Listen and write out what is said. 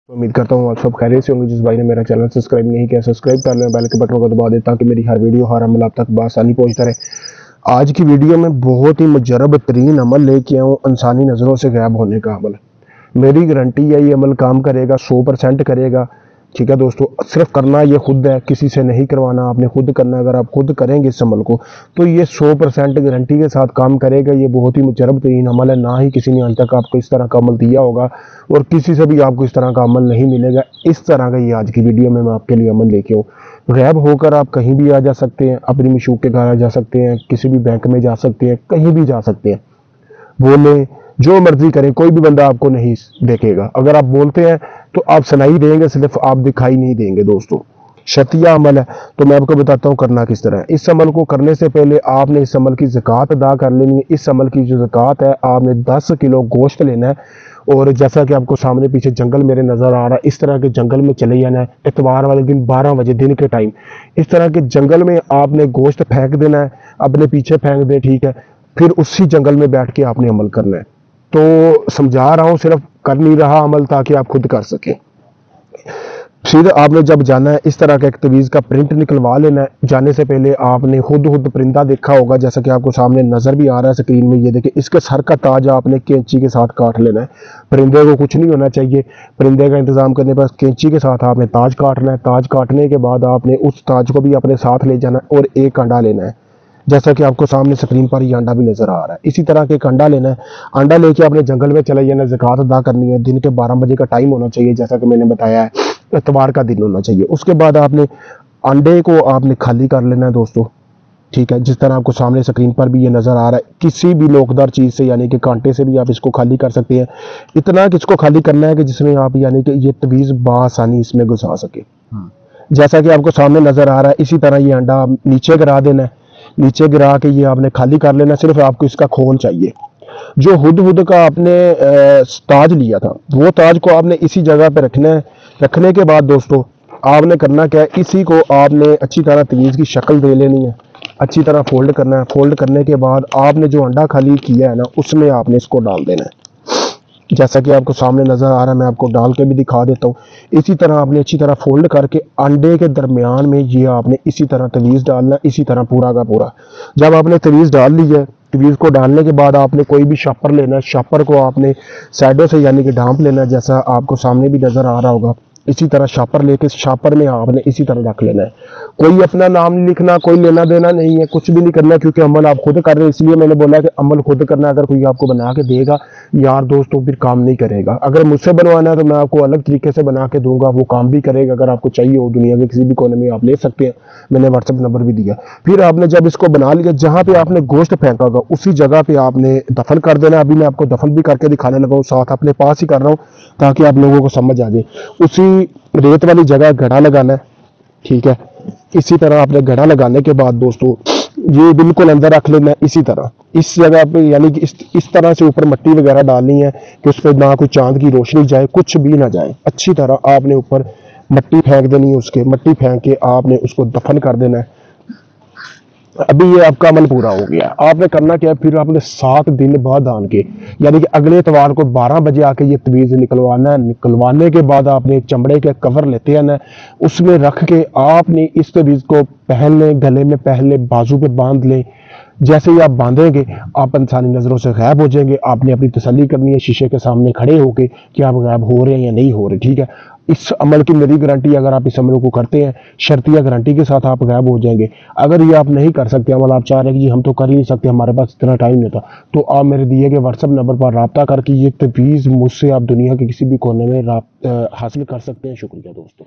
उम्मीद करता हूँ आप सब खैरियत से होंगे। जिस भाई ने मेरा चैनल सब्सक्राइब नहीं किया, सब्सक्राइब कर लें, बेल के बटन को दबा दें ताकि मेरी हर वीडियो हर अमल आप तक बआसानी पहुँचता रहे। आज की वीडियो में बहुत ही मुजरब तरीन अमल लेके आया हूँ, इंसानी नज़रों से गायब होने का अमल। मेरी गारंटी है ये अमल काम करेगा, 100% करेगा। ठीक है दोस्तों, सिर्फ करना ये खुद है, किसी से नहीं करवाना, आपने खुद करना है। अगर आप खुद करेंगे इस अमल को तो ये 100% गारंटी के साथ काम करेगा। ये बहुत ही मुजरब तरीन अमल है, ना ही किसी ने आज तक आपको इस तरह का अमल दिया होगा और किसी से भी आपको इस तरह का अमल नहीं मिलेगा। इस तरह का ये आज की वीडियो में मैं आपके लिए अमल लेके हूँ। गायब होकर आप कहीं भी आ जा सकते हैं, अपनी मशूक के घर आ जा सकते हैं, किसी भी बैंक में जा सकते हैं, कहीं भी जा सकते हैं, बोले जो मर्जी करें, कोई भी बंदा आपको नहीं देखेगा। अगर आप बोलते हैं तो आप सुनाई देंगे, सिर्फ आप दिखाई नहीं देंगे। दोस्तों, शतिया अमल है, तो मैं आपको बताता हूँ करना किस तरह है। इस अमल को करने से पहले आपने इस अमल की ज़कात अदा कर लेनी है। इस अमल की जो ज़कात है, आपने 10 किलो गोश्त लेना है और जैसा कि आपको सामने पीछे जंगल मेरे नज़र आ रहा है, इस तरह के जंगल में चले जाना है। इतवार वाले दिन 12 बजे दिन के टाइम इस तरह के जंगल में आपने गोश्त फेंक देना है, अपने पीछे फेंक दें, ठीक है। फिर उसी जंगल में बैठ के आपने अमल करना है। तो समझा रहा हूँ, सिर्फ कर नहीं रहा अमल ताकि आप खुद कर सकें। फिर आपने जब जाना है, इस तरह का एक तवीज़ का प्रिंट निकलवा लेना है। जाने से पहले आपने खुद परिंदा देखा होगा, जैसा कि आपको सामने नज़र भी आ रहा है स्क्रीन में। ये देखिए, इसके सर का ताज आपने कैंची के साथ काट लेना है। परिंदे को कुछ नहीं होना चाहिए। परिंदे का इंतज़ाम करने पर कैंची के साथ आपने ताज काटना है। ताज काटने के बाद आपने उस ताज को भी अपने साथ ले जाना है और एक अंडा लेना है, जैसा कि आपको सामने स्क्रीन पर ये अंडा भी नजर आ रहा है। इसी तरह के एक अंडा लेना है। अंडा लेके अपने जंगल में चले जाना, ज़कात अदा करनी है। दिन के 12 बजे का टाइम होना चाहिए, जैसा कि मैंने बताया है, इतवार का दिन होना चाहिए। उसके बाद आपने अंडे को आपने खाली कर लेना है दोस्तों, ठीक है। जिस तरह आपको सामने स्क्रीन पर भी ये नज़र आ रहा है, किसी भी नोकदार चीज़ से यानी कि कांटे से भी आप इसको खाली कर सकते हैं। इतना कि इसको खाली करना है कि जिसमें आप यानी कि ये तवीज़ बआसानी इसमें घुसा सके, जैसा कि आपको सामने नज़र आ रहा है। इसी तरह ये अंडा नीचे गिरा देना है। नीचे गिरा के ये आपने खाली कर लेना। सिर्फ आपको इसका खोल चाहिए। जो हुद का आपने ताज लिया था, वो ताज को आपने इसी जगह पे रखना है। रखने के बाद दोस्तों आपने करना क्या है, इसी को आपने अच्छी तरह तवीज़ की शक्ल दे लेनी है, अच्छी तरह फोल्ड करना है। फोल्ड करने के बाद आपने जो अंडा खाली किया है ना, उसमें आपने इसको डाल देना है, जैसा कि आपको सामने नज़र आ रहा है। मैं आपको डाल के भी दिखा देता हूँ। इसी तरह आपने अच्छी तरह फोल्ड करके अंडे के दरमियान में ये आपने इसी तरह तवीज़ डालना, इसी तरह पूरा का पूरा। जब आपने तवीज़ डाल ली है, तवीज़ को डालने के बाद आपने कोई भी शापर लेना है। शापर को आपने साइडों से यानी कि ढांप लेना है, जैसा आपको सामने भी नज़र आ रहा होगा। इसी तरह शापर लेके शापर में आपने इसी तरह रख लेना है। कोई अपना नाम नहीं लिखना, कोई लेना देना नहीं है, कुछ भी नहीं करना, क्योंकि अमल आप खुद कर रहे हैं। इसलिए मैंने बोला कि अमल खुद करना। अगर कोई आपको बना के देगा यार दोस्तों, फिर काम नहीं करेगा। अगर मुझसे बनवाना है तो मैं आपको अलग तरीके से बना के दूंगा, वो काम भी करेगा। अगर आपको चाहिए हो दुनिया के किसी भी कोने में, आप ले सकते हैं, मैंने व्हाट्सएप नंबर भी दिया। फिर आपने जब इसको बना लिया, जहाँ पे आपने गोश्त फेंका होगा उसी जगह पे आपने दफन कर देना। अभी मैं आपको दफन भी करके दिखाने लगा हूँ, साथ अपने पास ही कर रहा हूँ ताकि आप लोगों को समझ आ जाए। उसी रेत वाली जगह घड़ा लगाना है, ठीक है। इसी तरह आपने घड़ा लगाने के बाद दोस्तों ये बिल्कुल अंदर रख लेना है। इसी तरह इस जगह पे यानी कि इस तरह से ऊपर मिट्टी वगैरह डालनी है कि उस पर ना कोई चांद की रोशनी जाए, कुछ भी ना जाए। अच्छी तरह आपने ऊपर मिट्टी फेंक देनी है। उसके मिट्टी फेंक के आपने उसको दफन कर देना है। अभी ये आपका अमल पूरा हो गया। आपने करना क्या है, फिर आपने 7 दिन बाद आन के यानी कि अगले इतवार को 12 बजे आके ये तवीज़ निकलवाना है। निकलवाने के बाद आपने चमड़े के कवर लेते हैं ना, उसमें रख के आपने इस तवीज़ को पहन लें, गले में पहन लें, बाजू पे बांध लें। जैसे ही आप बांधेंगे आप इंसानी नज़रों से गायब हो जाएंगे। आपने अपनी तसल्ली करनी है शीशे के सामने खड़े होके कि आप गायब हो रहे हैं या नहीं हो रहे, ठीक है। इस अमल की मेरी गारंटी, अगर आप इस अमल को करते हैं, शर्तिया गारंटी के साथ आप गायब हो जाएंगे। अगर ये आप नहीं कर सकते अमल, आप चाह रहे हैं कि हम तो कर ही नहीं सकते, हमारे पास इतना टाइम नहीं होता, तो आप मेरे दिए गए व्हाट्सएप नंबर पर रब्ता करके ये तवीज़ मुझसे आप दुनिया के किसी भी कोने में हासिल कर सकते हैं। शुक्रिया दोस्तों।